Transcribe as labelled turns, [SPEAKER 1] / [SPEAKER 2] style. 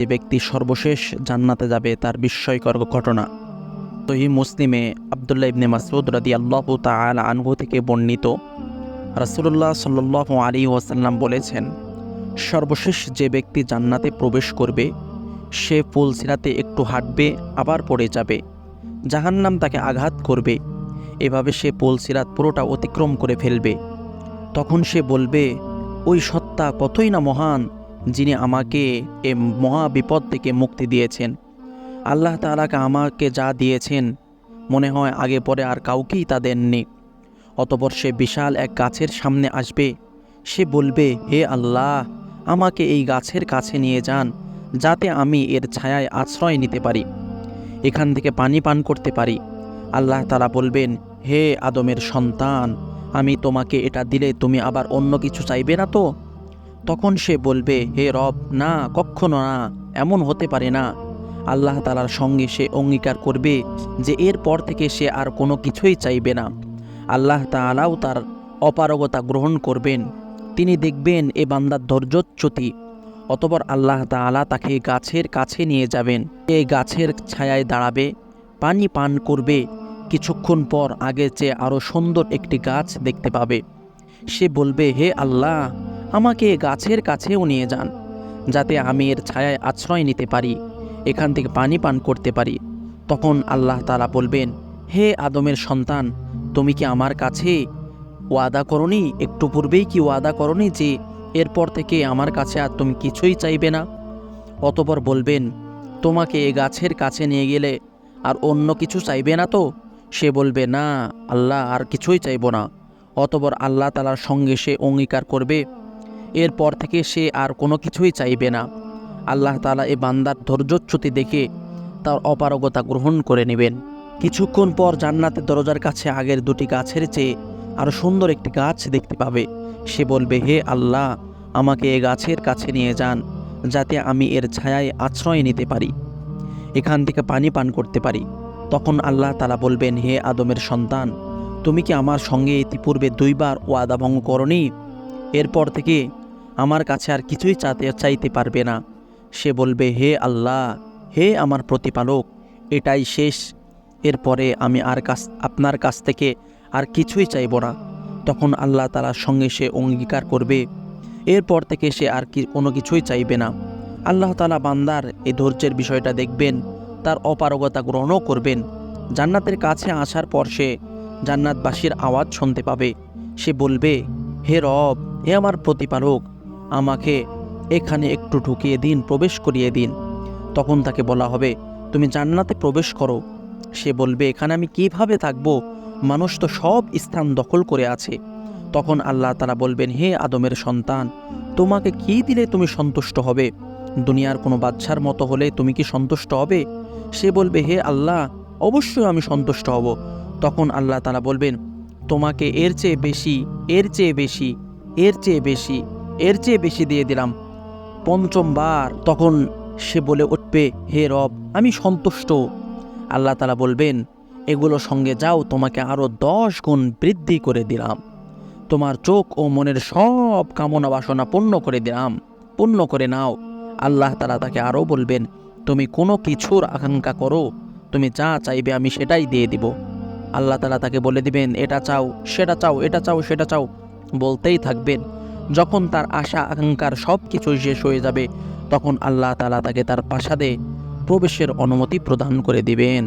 [SPEAKER 1] যে ব্যক্তি সর্বশেষ জান্নাতে যাবে তার বিস্ময়কর ঘটনা। সহিহ মুসলিমে আব্দুল্লাহ ইবনে মাসউদ রাদিয়াল্লাহু তাআলা আনহু থেকে বর্ণিত, রাসূলুল্লাহ সাল্লাল্লাহু আলাইহি ওয়াসাল্লাম বলেছেন, সর্বশেষ যে ব্যক্তি জান্নাতে প্রবেশ করবে সে ফুলসিরাতে একটু হাঁটবে আবার পড়ে যাবে, জাহান্নাম তাকে আঘাত করবে, এভাবে সে ফুলসিরাত পুরোটা অতিক্রম করে ফেলবে। তখন সে বলবে, ওই সত্তা কতই না মহান, যিনি আমাকে এ মহা বিপদ থেকে মুক্তি দিয়েছেন। আল্লাহ তাআলাকে আমাকে যা দিয়েছেন মনে হয় আগে পরে আর কাউকেই তা দেননি। অতঃপর সে বিশাল এক গাছের সামনে আসবে। সে বলবে, হে আল্লাহ, আমাকে এই গাছের কাছে নিয়ে যান, যাতে আমি এর ছায়ায় আশ্রয় নিতে পারি, এখান থেকে পানি পান করতে পারি। আল্লাহ তাআলা বলবেন, হে আদমের সন্তান, আমি তোমাকে এটা দিলে তুমি আবার অন্য কিছু চাইবে না তো? তখন সে বলবে, হে রব, না, কখনো না, এমন হতে পারে না। আল্লাহ তাআলার সঙ্গে সে অঙ্গীকার করবে যে এরপর থেকে সে আর কোনো কিছুই চাইবে না। আল্লাহ তাআলাও তার অপারগতা গ্রহণ করবেন। তিনি দেখবেন এ বান্দার ধৈর্যচ্যুতি। অতঃপর আল্লাহ তাআলা তাকে গাছের কাছে নিয়ে যাবেন। এই গাছের ছায়ায় দাঁড়াবে, পানি পান করবে। কিছুক্ষণ পর আগের চেয়ে আরও সুন্দর একটি গাছ দেখতে পাবে। সে বলবে, হে আল্লাহ, আমাকে গাছের কাছেও নিয়ে যান, যাতে আমি এর ছায়ায় আশ্রয় নিতে পারি, এখান থেকে পানি পান করতে পারি। তখন আল্লাহ তাআলা বলবেন, হে আদমের সন্তান, তুমি কি আমার কাছে ওয়াদা করনি? একটু পূর্বেই কি ওয়াদা করনি যে এরপর থেকে আমার কাছে আর তুমি কিছুই চাইবে না? অতঃপর বলবেন, তোমাকে এ গাছের কাছে নিয়ে গেলে আর অন্য কিছু চাইবে না তো? সে বলবে, না আল্লাহ, আর কিছুই চাইব না। অতঃপর আল্লাহ তাআলার সঙ্গে সে অঙ্গীকার করবে এরপর থেকে সে আর কোনো কিছুই চাইবে না। আল্লাহ তাআলা এ বান্দার ধৈর্যচ্যুতি দেখে তার অপারগতা গ্রহণ করে নেবেন। কিছুক্ষণ পর জান্নাতের দরজার কাছে আগের দুটি গাছের চেয়ে আরও সুন্দর একটি গাছ দেখতে পাবে। সে বলবে, হে আল্লাহ, আমাকে এ গাছের কাছে নিয়ে যান, যাতে আমি এর ছায়ায় আশ্রয় নিতে পারি, এখান থেকে পানি পান করতে পারি। তখন আল্লাহ তাআলা বলবেন, হে আদমের সন্তান, তুমি কি আমার সঙ্গে ইতিপূর্বে দুইবার ওয়াদা ভঙ্গ করনি? এরপর থেকে আমার কাছে আর কিছুই চাইতে পারবে না। সে বলবে, হে আল্লাহ, হে আমার প্রতিপালক, এটাই শেষ, এরপরে আমি আপনার কাছ থেকে আর কিছুই চাইব না। তখন আল্লাহ তাআলার সঙ্গে সে অঙ্গীকার করবে এরপর থেকে সে আর কোনো কিছুই চাইবে না। আল্লাহ তাআলা বান্দার এই ধৈর্যের বিষয়টা দেখবেন, তার অপারগতা গ্রহণও করবেন। জান্নাতের কাছে আসার পর সে জান্নাতবাসীর আওয়াজ শুনতে পাবে। সে বলবে, হে রব, হে আমার প্রতিপালক, আমাকে এখানে একটু ঢুকিয়ে দিন, প্রবেশ করিয়ে দিন। তখন তাকে বলা হবে, তুমি জান্নাতে প্রবেশ করো। সে বলবে, এখানে আমি কিভাবে থাকব? মানুষ তো সব স্থান দখল করে আছে। তখন আল্লাহ তাআলা বলবেন, হে আদমের সন্তান, তোমাকে কি দিলে তুমি সন্তুষ্ট হবে? দুনিয়ার কোনো বাদশার মতো হলে তুমি কি সন্তুষ্ট হবে? সে বলবে, হে আল্লাহ, অবশ্যই আমি সন্তুষ্ট হব। তখন আল্লাহ তাআলা বলবেন, তোমাকে এর চেয়ে বেশি, এর চেয়ে বেশি, এর চেয়ে বেশি, এর চেয়ে বেশি দিয়ে দিলাম, পঞ্চমবার। তখন সে বলে উঠবে, হে রব, আমি সন্তুষ্ট। আল্লাহ তাআলা বলবেন, এগুলো সঙ্গে যাও, তোমাকে আরও 10 গুণ বৃদ্ধি করে দিলাম, তোমার চোখ ও মনের সব কামনা বাসনা পূর্ণ করে দিলাম, পূর্ণ করে নাও। আল্লাহ তাআলা তাকে আরও বলবেন, তুমি কোনো কিছুর আকাঙ্ক্ষা করো, তুমি যা চাইবে আমি সেটাই দিয়ে দিব। আল্লাহ তাআলা তাকে বলে দিবেন, এটা চাও, সেটা চাও, এটা চাও, সেটা চাও, বলতেই থাকবেন। যখন তার আশা আকাঙ্ক্ষার সব কিছুই শেষ হয়ে যাবে, তখন আল্লাহ তাআলা তাকে তার প্রাসাদে প্রবেশের অনুমতি প্রদান করে দিবেন।